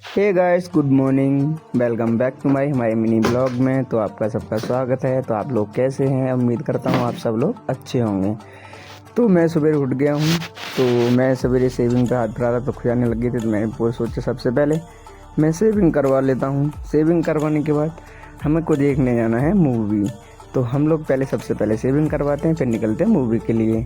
Hey guys, good morning. Welcome back to हमारे mini blog में। तो आपका सबका स्वागत है। तो आप लोग कैसे हैं? उम्मीद करता हूँ आप सब लोग अच्छे होंगे। तो मैं सवेरे उठ गया हूँ। तो मैं सवेरे सेविंग पे हाथ फिरा रहा तो खुजाने लग गई थी। तो मैंने वो सोचा सबसे पहले मैं सेविंग करवा लेता हूँ। सेविंग करवाने के बाद हमें को देखने जाना है मूवी। तो हम लोग सबसे पहले सेविंग करवाते हैं, फिर निकलते हैं मूवी के लिए।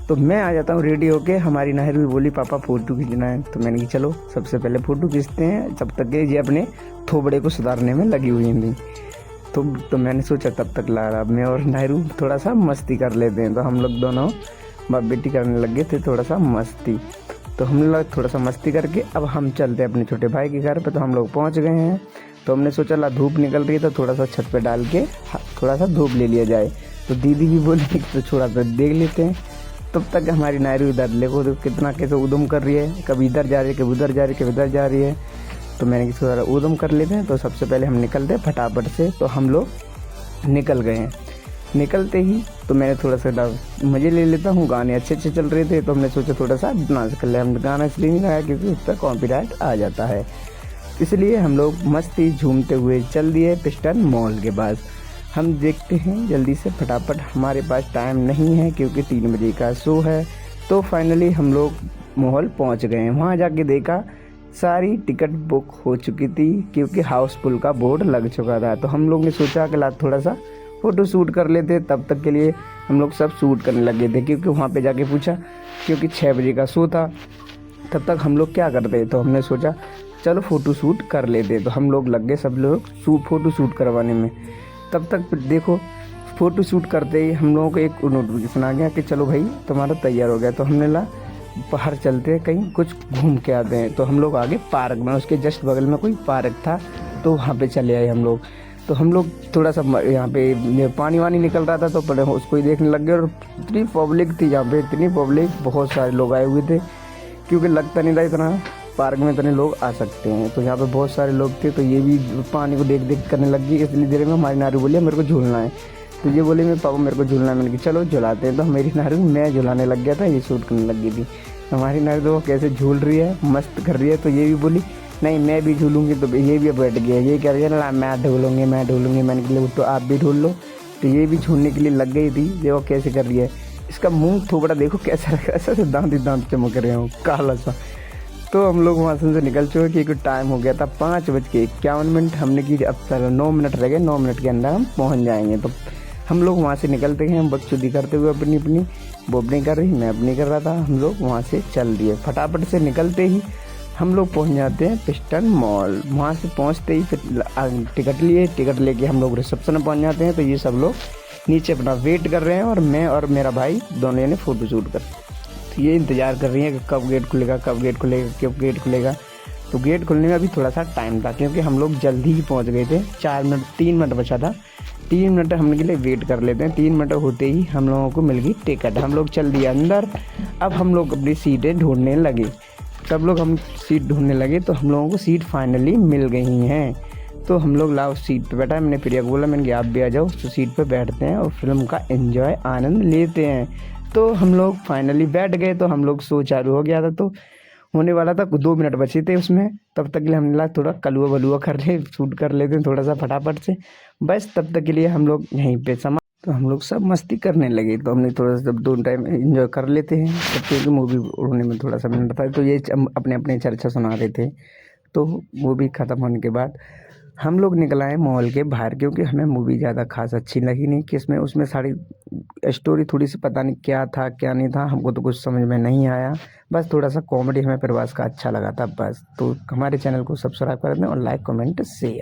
तो मैं आ जाता हूँ रेडी होके। हमारी नाहिर भी बोली पापा फ़ोटो खींचना है। तो मैंने कहा चलो सबसे पहले फ़ोटो खींचते हैं, तब तक ये अपने थोबड़े को सुधारने में लगी हुई थी। तो मैंने सोचा तब तक ला रहा मैं और नाहरू थोड़ा सा मस्ती कर लेते हैं। तो हम लोग दोनों बाप बेटी करने लग गए थे थोड़ा सा मस्ती। तो हम लोग थोड़ा सा मस्ती करके अब हम चलते हैं अपने छोटे भाई के घर पे। तो हम लोग पहुंच गए हैं। तो हमने सोचा ला धूप निकल रही है तो थोड़ा सा छत पे डाल के थोड़ा सा धूप ले लिया जाए। तो दीदी भी बोली तो थोड़ा सा देख लेते हैं। तब तक हमारी नायरू इधर देखो तो कितना कैसे उदम कर रही है, कभी इधर जा रही है, कभी उधर जा रही है, कभी इधर जा रही है। तो मैंने किसी थोड़ा उदम कर लेते हैं। तो सबसे पहले हम निकलते हैं फटाफट से। तो हम लोग निकल गए हैं। निकलते ही तो मैंने थोड़ा सा मज़े ले लेता हूँ। गाने अच्छे अच्छे चल रहे थे तो हमने सोचा थोड़ा सा डांस कर लिया। हम गाना इसलिए नहीं लगाया क्योंकि उस पर कॉपीराइट आ जाता है, इसलिए हम लोग मस्ती झूमते हुए चल दिए पिस्टन मॉल के पास। हम देखते हैं जल्दी से फटाफट, हमारे पास टाइम नहीं है क्योंकि 3 बजे का शो है। तो फाइनली हम लोग मॉल पहुंच गए हैं। वहां जाके देखा सारी टिकट बुक हो चुकी थी क्योंकि हाउसफुल का बोर्ड लग चुका था। तो हम लोग ने सोचा कि ला थोड़ा सा फ़ोटो शूट कर लेते। तब तक के लिए हम लोग सब शूट करने लगे थे क्योंकि वहाँ पे जाके पूछा, क्योंकि 6 बजे का शो था। तब तक हम लोग क्या करते, तो हमने सोचा चलो फ़ोटो शूट कर लेते। तो हम लोग लग गए सब लोग फ़ोटो शूट करवाने में। तब तक देखो फ़ोटो शूट करते ही हम लोगों को एक नोटिफिकेशन आ गया कि चलो भाई तुम्हारा तैयार हो गया। तो हमने ला बाहर चलते हैं, कहीं कुछ घूम के आते हैं। तो हम लोग आगे पार्क में, उसके जस्ट बगल में कोई पार्क था तो वहाँ पे चले आए हम लोग। तो हम लोग थोड़ा सा यहाँ पे पानी वानी निकल रहा था तो पहले उसको ही देखने लग गए। और इतनी पब्लिक थी यहाँ पे, इतनी पब्लिक, बहुत सारे लोग आए हुए थे क्योंकि लगता नहीं था इतना पार्क में इतने लोग आ सकते हैं। तो यहाँ पे बहुत सारे लोग थे तो ये भी पानी को देख देख करने लग गई। इसलिए देर में हमारी नारू बोली मेरे को झूलना है। तो ये बोले मेरे पापा मेरे को झूलना है। मैंने कहा चलो झुलाते हैं। तो मेरी नारू मैं झुलाने लग गया था, ये शूट करने लग गई थी। हमारी नारू तो कैसे झूल रही है, मस्त कर रही है। तो ये भी बोली नहीं मैं भी झूलूंगी। तो ये भी बैठ गया, ये कह रही है ना मैं ढूलूंगी मैं ढूलूंगी। मैंने कहा तो आप भी ढूल लो। तो ये भी झूलने के लिए लग गई थी। देखो कैसे कर रही है, इसका मुंह थोबड़ा देखो कैसा ऐसा से दांत ही दांत चमक रहे हो काला सा। तो हम लोग वहाँ से निकल चुके क्योंकि टाइम हो गया था 5:51। हमने की अब 9 मिनट रह गए, 9 मिनट के अंदर हम पहुँच जाएंगे। तो हम लोग वहाँ से निकलते हैं, हम बदसुदी करते हुए अपनी अपनी, वो अपनी कर रही मैं अपनी कर रहा था। हम लोग वहाँ से चल दिए। फटाफट से निकलते ही हम लोग पहुँच जाते हैं पिस्टन मॉल। वहाँ से पहुँचते ही फिर टिकट लिए, टिकट लेके हम लोग रिसेप्शन में पहुँच जाते हैं। तो ये सब लोग नीचे अपना वेट कर रहे हैं और मैं और मेरा भाई दोनों ने फ़ोटो शूट कर। तो ये इंतज़ार कर रही है कि कब गेट खुलेगा, कब गेट खुलेगा, कब गेट खुलेगा। तो गेट खुलने में अभी थोड़ा सा टाइम था क्योंकि हम लोग जल्दी ही पहुंच गए थे। 3 मिनट बचा था। 3 मिनट हमने के लिए वेट कर लेते हैं। 3 मिनट होते ही हम लोगों को मिल गई टिकट। हम लोग चल दिए अंदर। अब हम लोग अपनी सीटें ढूंढने लगे। सब लोग हम सीट ढूंढने लगे तो हम लोगों को सीट फाइनली मिल गई हैं। तो हम लोग लाओ सीट पे बैठा। मैंने प्रिया को बोला, मैंने कहा आप भी आ जाओ। तो सीट पे बैठते हैं और फिल्म का एंजॉय आनंद लेते हैं। तो हम लोग फाइनली बैठ गए। तो हम लोग शो चालू हो गया था, तो होने वाला था। 2 मिनट बचे थे उसमें। तब तक के लिए हमने लगा थोड़ा कलुआ बलुआ कर ले, शूट कर लेते हैं थोड़ा सा फटाफट से। बस तब तक के लिए हम लोग यहीं पे समा। तो हम लोग सब मस्ती करने लगे। तो हमने थोड़ा सा जब 2 टाइम एंजॉय कर लेते हैं तब क्योंकि मूवी उड़ने में थोड़ा सा मिनट था। तो ये अपने अपने चर्चा सुना रहे थे। तो मूवी ख़त्म होने के बाद हम लोग निकल आए मॉल के बाहर क्योंकि हमें मूवी ज़्यादा खास अच्छी लगी नहीं कि उसमें सारी स्टोरी थोड़ी सी पता नहीं क्या था क्या नहीं था, हमको तो कुछ समझ में नहीं आया। बस थोड़ा सा कॉमेडी हमें प्रभास का अच्छा लगा था बस। तो हमारे चैनल को सब्सक्राइब कर दें और लाइक कमेंट शेयर।